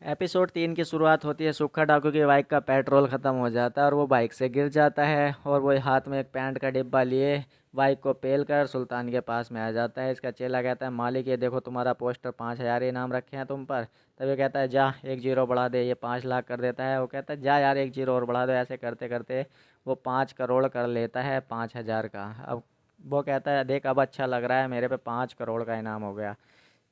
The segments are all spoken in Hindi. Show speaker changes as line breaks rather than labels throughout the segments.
एपिसोड 3 की शुरुआत होती है। सुक्खा डाकू की बाइक का पेट्रोल ख़त्म हो जाता है और वो बाइक से गिर जाता है और वो हाथ में एक पैंट का डिब्बा लिए बाइक को पेल कर सुल्तान के पास में आ जाता है। इसका चेला कहता है, मालिक ये देखो तुम्हारा पोस्टर 5,000 इनाम रखे हैं तुम पर। तब ये कहता है, जा एक जीरो बढ़ा दे। ये 5 लाख कर देता है। वो कहता है, जा यार एक जीरो और बढ़ा दो। ऐसे करते करते वो 5 करोड़ कर लेता है 5,000 का। अब वो कहता है, देख अब अच्छा लग रहा है, मेरे पे 5 करोड़ का इनाम हो गया।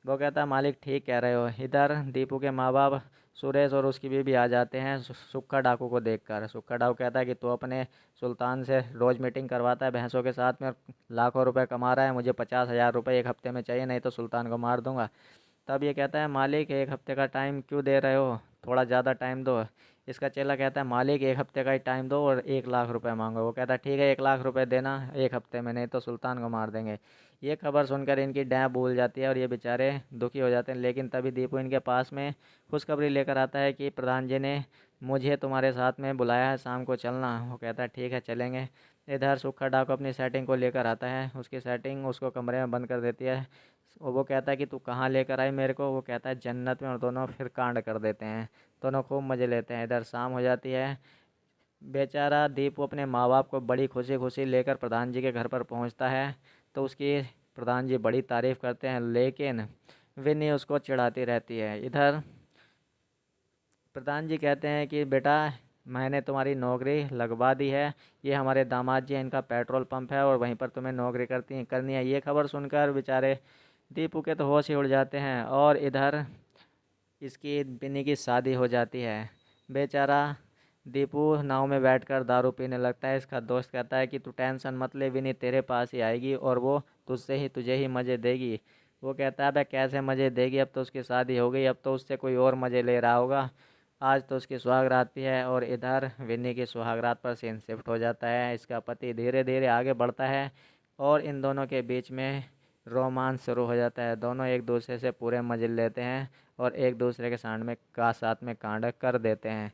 वो कहता है, मालिक ठीक कह रहे हो। इधर दीपू के माँ बाप सुरेश और उसकी बीवी आ जाते हैं सुक्खा डाकू को देखकर। सुक्खा डाकू कहता है कि तू अपने सुल्तान से रोज़ मीटिंग करवाता है भैंसों के साथ में और लाखों रुपए कमा रहा है। मुझे 50,000 रुपये एक हफ्ते में चाहिए, नहीं तो सुल्तान को मार दूंगा। तब ये कहता है, मालिक एक हफ्ते का टाइम क्यों दे रहे हो, थोड़ा ज़्यादा टाइम दो। इसका चेला कहता है, मालिक एक हफ्ते का ही टाइम दो और 1 लाख रुपए मांगो। वो कहता है, ठीक है 1 लाख रुपए देना एक हफ्ते में, नहीं तो सुल्तान को मार देंगे। ये खबर सुनकर इनकी डैं भूल जाती है और ये बेचारे दुखी हो जाते हैं। लेकिन तभी दीपू इनके पास में खुशखबरी लेकर आता है कि प्रधान जी ने मुझे तुम्हारे साथ में बुलाया है, शाम को चलना। वो कहता है, ठीक है चलेंगे। इधर सुक्खा डाकू अपनी सेटिंग को लेकर आता है। उसकी सेटिंग उसको कमरे में बंद कर देती है। वो कहता है कि तू कहाँ लेकर आई मेरे को। वो कहता है, जन्नत में। और दोनों फिर कांड कर देते हैं। दोनों खूब मज़े लेते हैं। इधर शाम हो जाती है। बेचारा दीपू अपने माँ बाप को बड़ी खुशी खुशी लेकर प्रधान जी के घर पर पहुंचता है। तो उसकी प्रधान जी बड़ी तारीफ़ करते हैं, लेकिन विन्नी उसको चिढ़ाती रहती है। इधर प्रधान जी कहते हैं कि बेटा मैंने तुम्हारी नौकरी लगवा दी है। ये हमारे दामाद जी हैं, इनका पेट्रोल पंप है और वहीं पर तुम्हें नौकरी करनी है। ये खबर सुनकर बेचारे दीपू के तो होश ही उड़ जाते हैं। और इधर इसकी बिन्नी की शादी हो जाती है। बेचारा दीपू नाव में बैठकर दारू पीने लगता है। इसका दोस्त कहता है कि तू टेंशन मत ले, विनी तेरे पास ही आएगी और वो तुझे ही मज़े देगी। वो कहता है, अबे कैसे मज़े देगी, अब तो उसकी शादी हो गई, अब तो उससे कोई और मज़े ले रहा होगा। आज तो उसकी सुहागरात भी है। और इधर विन्नी की सुहागरात पर सीन शिफ्ट हो जाता है। इसका पति धीरे धीरे आगे बढ़ता है और इन दोनों के बीच में रोमांस शुरू हो जाता है। दोनों एक दूसरे से पूरे मज़े लेते हैं और एक दूसरे के साथ में कांड कर देते हैं।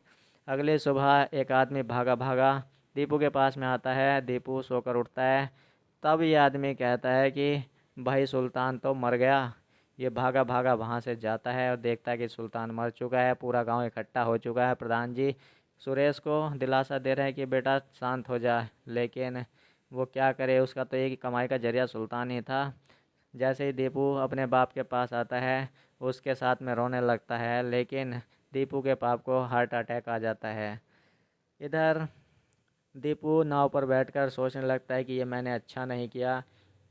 अगली सुबह एक आदमी भागा भागा दीपू के पास में आता है। दीपू सोकर उठता है। तब ये आदमी कहता है कि भाई सुल्तान तो मर गया। ये भागा भागा वहाँ से जाता है और देखता है कि सुल्तान मर चुका है। पूरा गांव इकट्ठा हो चुका है। प्रधान जी सुरेश को दिलासा दे रहे हैं कि बेटा शांत हो जा, लेकिन वो क्या करे, उसका तो एक ही कमाई का जरिया सुल्तान ही था। जैसे ही दीपू अपने बाप के पास आता है उसके साथ में रोने लगता है, लेकिन दीपू के बाप को हार्ट अटैक आ जाता है। इधर दीपू नाव पर बैठकर सोचने लगता है कि ये मैंने अच्छा नहीं किया,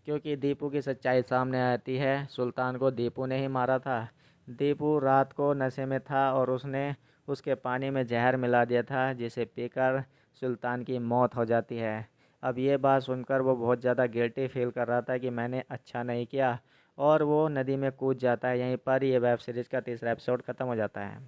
क्योंकि दीपू की सच्चाई सामने आती है। सुल्तान को दीपू ने ही मारा था। दीपू रात को नशे में था और उसने उसके पानी में जहर मिला दिया था, जिसे पीकर सुल्तान की मौत हो जाती है। अब ये बात सुनकर वो बहुत ज़्यादा गिल्टी फील कर रहा था कि मैंने अच्छा नहीं किया और वो नदी में कूद जाता है। यहीं पर ये वेब सीरीज़ का तीसरा एपिसोड ख़त्म हो जाता है।